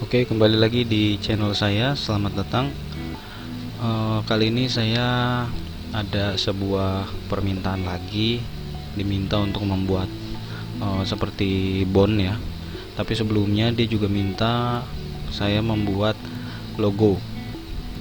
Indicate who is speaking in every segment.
Speaker 1: Oke, kembali lagi di channel saya. Selamat datang. Kali ini saya ada sebuah permintaan lagi, diminta untuk membuat seperti bond ya. Tapi sebelumnya dia juga minta saya membuat logo.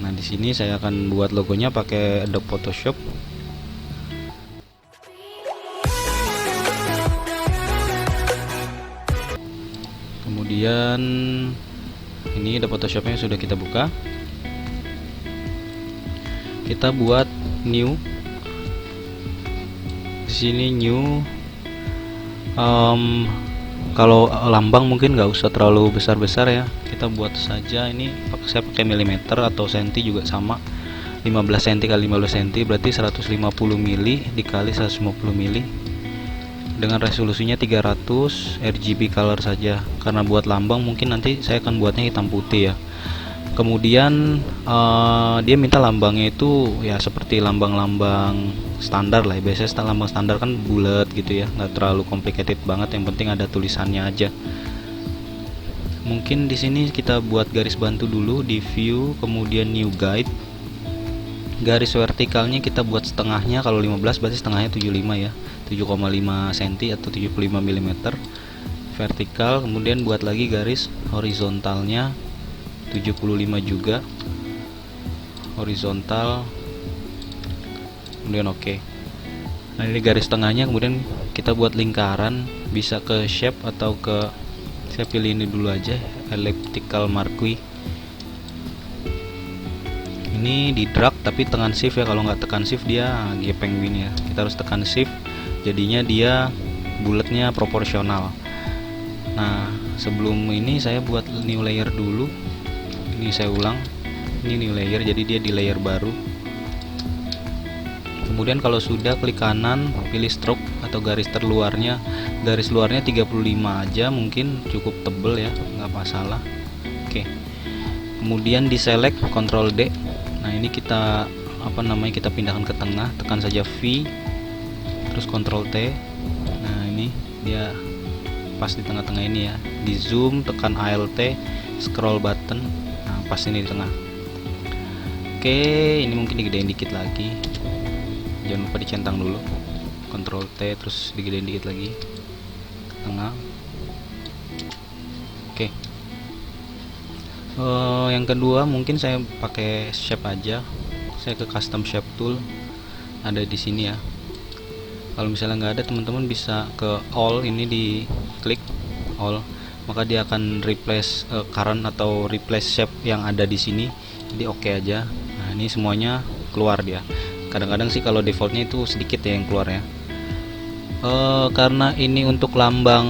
Speaker 1: Nah, di sini saya akan buat logonya pakai Adobe Photoshop. Kemudian ini ada Photoshopnya sudah kita buka. Kita buat new. Di sini new. Kalau lambang mungkin nggak usah terlalu besar-besar ya. Kita buat saja ini. Saya pakai milimeter atau senti juga sama. 15 cm kali 15 cm berarti 150 mili dikali 150 mili. Dengan resolusinya 300 RGB color saja, karena buat lambang mungkin nanti saya akan buatnya hitam putih ya. Kemudian dia minta lambangnya itu ya seperti lambang-lambang standar lah ya. Biasanya lambang standar kan bulat gitu ya, nggak terlalu complicated banget, yang penting ada tulisannya aja. Mungkin di sini kita buat garis bantu dulu di view, kemudian new guide. Garis vertikalnya kita buat setengahnya, kalau 15 berarti setengahnya 75 ya, 7,5 cm atau 75 mm vertikal. Kemudian buat lagi garis horizontalnya 75 juga horizontal, kemudian oke. Nah, ini garis tengahnya. Kemudian kita buat lingkaran, bisa ke shape atau ke, saya pilih ini dulu aja, elliptical marquee. Ini di drag tapi tekan shift ya, kalau nggak tekan shift dia gepeng gini ya. Kita harus tekan shift, jadinya dia bulatnya proporsional. Nah, sebelum ini saya buat new layer dulu. Ini saya ulang, ini new layer, jadi dia di layer baru. Kemudian kalau sudah, klik kanan, pilih stroke atau garis terluarnya. Garis luarnya 35 aja, mungkin cukup tebel ya, nggak masalah. Oke. Kemudian di select, Ctrl D. Nah, ini kita kita pindahkan ke tengah, tekan saja V, terus Ctrl T. Nah, ini dia pas di tengah-tengah ini ya. Di zoom, tekan Alt, scroll button. Nah, pas ini di tengah. Oke, ini mungkin digedein dikit lagi. Jangan lupa dicentang dulu. Ctrl T, terus digedein dikit lagi. Tengah. Oke. Yang kedua mungkin saya pakai shape aja. Saya ke custom shape tool, ada di sini ya. Kalau misalnya nggak ada, teman-teman bisa ke all, ini di klik all, maka dia akan replace current atau replace shape yang ada di sini. Jadi oke aja. Nah, ini semuanya keluar dia. Kadang-kadang sih kalau defaultnya itu sedikit ya yang keluar ya. Karena ini untuk lambang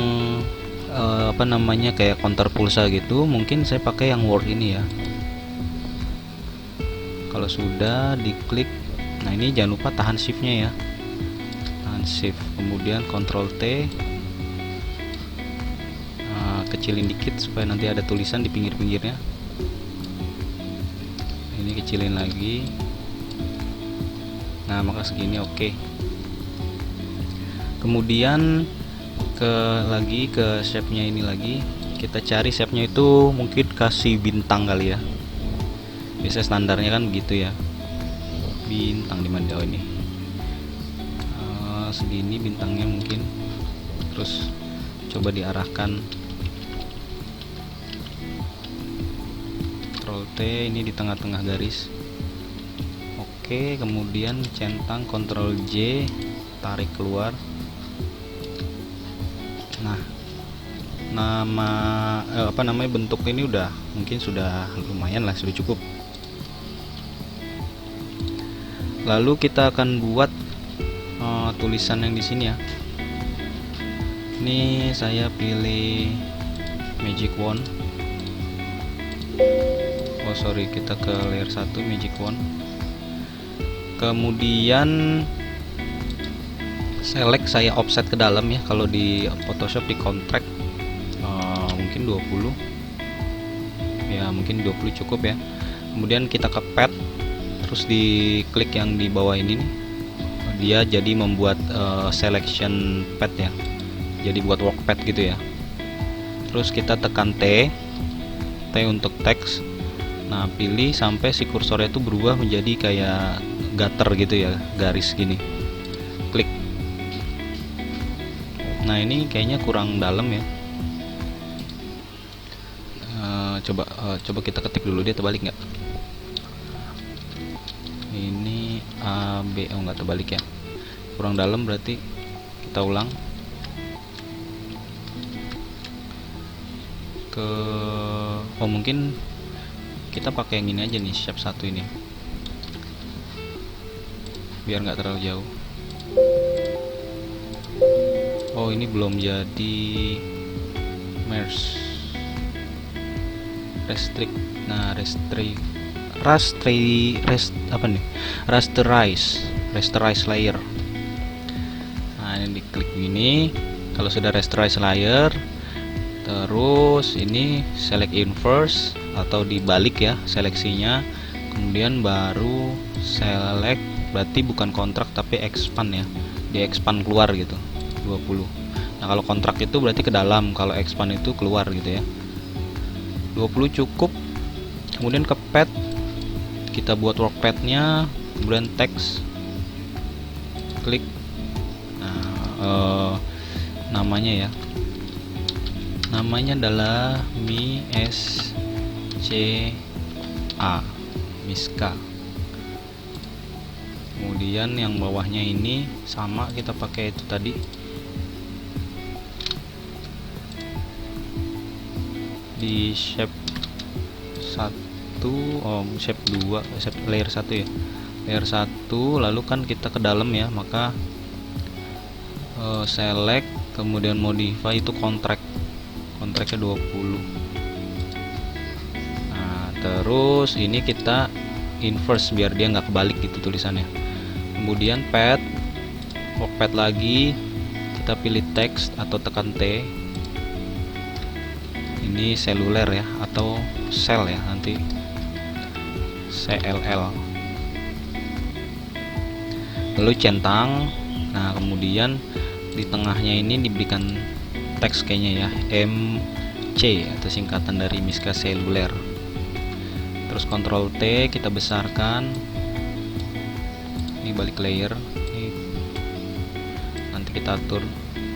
Speaker 1: kayak counter pulsa gitu, mungkin saya pakai yang word ini ya. Kalau sudah diklik, nah ini jangan lupa tahan shiftnya ya, tahan shift, kemudian Ctrl T. Kecilin dikit supaya nanti ada tulisan di pinggir-pinggirnya. Ini kecilin lagi. Nah, maka segini oke. Kemudian lagi ke shape-nya ini lagi, kita cari shape-nya itu mungkin kasih bintang kali ya. Biasa standarnya kan begitu ya. Bintang di mana ini? Segini bintangnya mungkin. Terus coba diarahkan. Ctrl T, ini di tengah-tengah garis. Oke, kemudian centang, Ctrl J, tarik keluar. Nah, bentuk ini udah mungkin sudah lumayan lah, sudah cukup. Lalu kita akan buat tulisan yang di sini ya. Ini saya pilih magic wand. Kita ke layer 1, magic wand. Kemudian select, saya offset ke dalam ya. Kalau di Photoshop di contract mungkin 20 ya, mungkin 20 cukup ya. Kemudian kita ke pad, terus diklik yang di bawah ini nih, dia jadi membuat selection pad ya, jadi buat workpad gitu ya. Terus kita tekan T, T untuk teks. Nah, pilih sampai si kursornya itu berubah menjadi kayak gutter gitu ya, garis gini. Klik. Nah, ini kayaknya kurang dalam ya. Coba kita ketik dulu, dia terbalik nggak? Ini A B, oh nggak terbalik ya, kurang dalam berarti kita ulang ke, oh mungkin kita pakai yang ini aja nih, shape 1 ini biar nggak terlalu jauh. Oh ini belum jadi merge, restrict. Nah rasterize layer. Nah ini diklik gini. Kalau sudah rasterize layer, terus ini select inverse atau dibalik ya seleksinya, kemudian baru select, berarti bukan kontrak tapi expand ya, di expand keluar gitu 20. Nah kalau kontrak itu berarti ke dalam, kalau expand itu keluar gitu ya. 20 cukup. Kemudian ke pad, kita buat workpadnya, kemudian teks, klik. Nah, namanya ya, namanya adalah Miska. Kemudian yang bawahnya ini sama, kita pakai itu tadi, di shape 1, shape 2, shape layer 1 ya, layer 1. Lalu kan kita ke dalam ya, maka select, kemudian modify itu kontraknya 20. Nah terus ini kita inverse biar dia nggak kebalik gitu tulisannya. Kemudian workpad lagi, kita pilih text atau tekan T. Ini seluler ya, atau sel ya, nanti CLL. Lalu centang. Nah kemudian di tengahnya ini diberikan teks kayaknya ya, MC atau singkatan dari Miska Seluler. Terus Ctrl T, kita besarkan. Ini balik layer. Nanti kita atur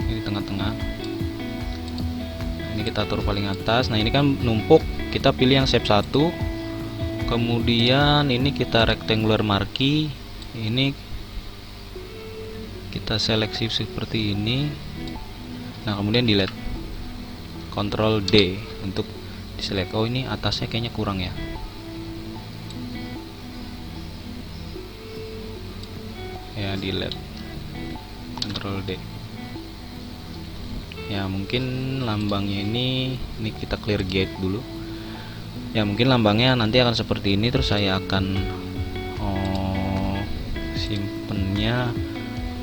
Speaker 1: ini tengah-tengah. Ini kita atur paling atas. Nah ini kan numpuk, kita pilih yang shape 1. Kemudian ini kita rectangular marquee, ini kita seleksi seperti ini. Nah kemudian delete, Ctrl D untuk diselect. Oh ini atasnya kayaknya kurang ya, delete, Ctrl D. Ya mungkin lambangnya ini kita clear gate dulu ya, mungkin lambangnya nanti akan seperti ini. Terus saya akan simpennya,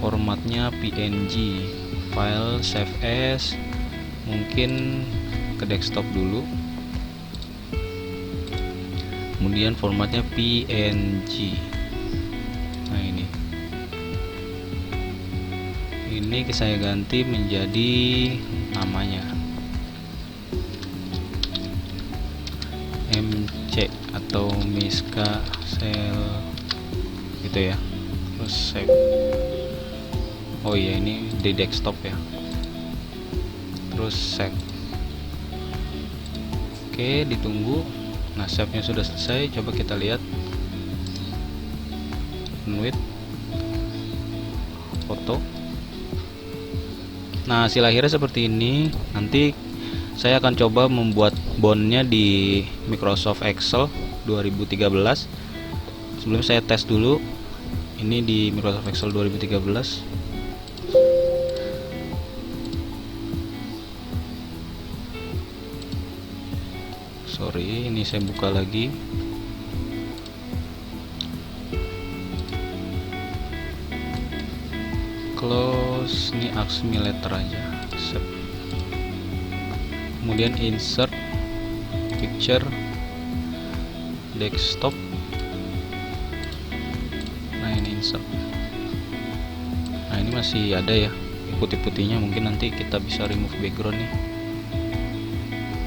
Speaker 1: formatnya PNG, file save as, mungkin ke desktop dulu, kemudian formatnya PNG. Nah ini saya ganti menjadi namanya MC atau Miska Sel gitu ya. Terus save. Oh iya ini di desktop ya. Terus save. Oke, ditunggu. Nah save nya sudah selesai. Coba kita lihat with foto. Nah hasil akhirnya seperti ini. Nanti saya akan coba membuat bondnya di Microsoft Excel 2013. Sebelum saya tes dulu ini di Microsoft Excel 2013. Sorry, ini saya buka lagi. Close, ini Axmiletter aja. Save. Kemudian insert picture, desktop. Nah ini insert. Nah ini masih ada ya putih-putihnya, mungkin nanti kita bisa remove background nih.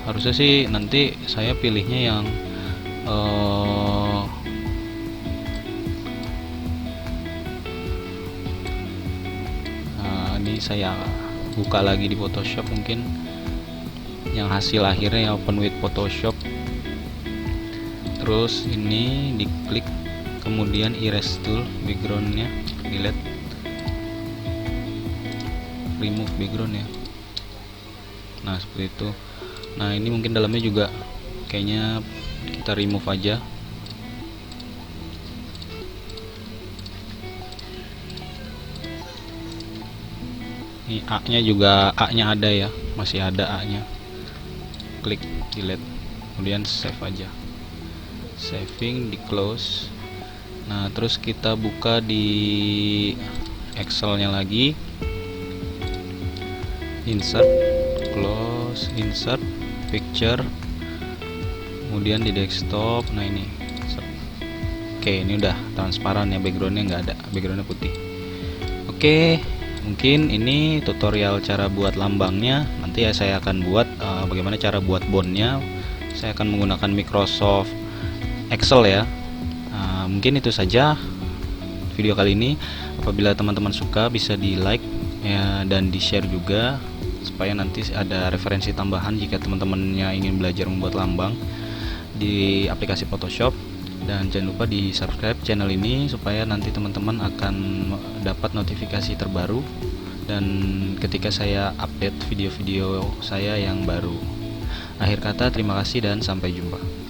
Speaker 1: Harusnya sih nanti saya pilihnya yang ini saya buka lagi di Photoshop, mungkin yang hasil akhirnya yang open with Photoshop. Terus ini diklik, kemudian erase tool, backgroundnya delete, remove background ya. Nah seperti itu. Nah ini mungkin dalamnya juga kayaknya kita remove aja. Ini A nya juga, A nya ada ya, masih ada A nya. Klik delete, kemudian save aja, saving, di close. Nah terus kita buka di Excel nya lagi, insert, close, insert, picture, kemudian di desktop. Nah ini oke, ini udah transparan ya, backgroundnya nggak ada, backgroundnya putih. Oke, mungkin ini tutorial cara buat lambangnya. Nanti ya saya akan buat bagaimana cara buat bondnya. Saya akan menggunakan Microsoft Excel ya. Mungkin itu saja video kali ini. Apabila teman-teman suka, bisa di like ya, dan di share juga, supaya nanti ada referensi tambahan jika teman-temannya ingin belajar membuat lambang di aplikasi Photoshop. Dan jangan lupa di subscribe channel ini supaya nanti teman-teman akan dapat notifikasi terbaru dan ketika saya update video-video saya yang baru. Akhir kata, terima kasih dan sampai jumpa.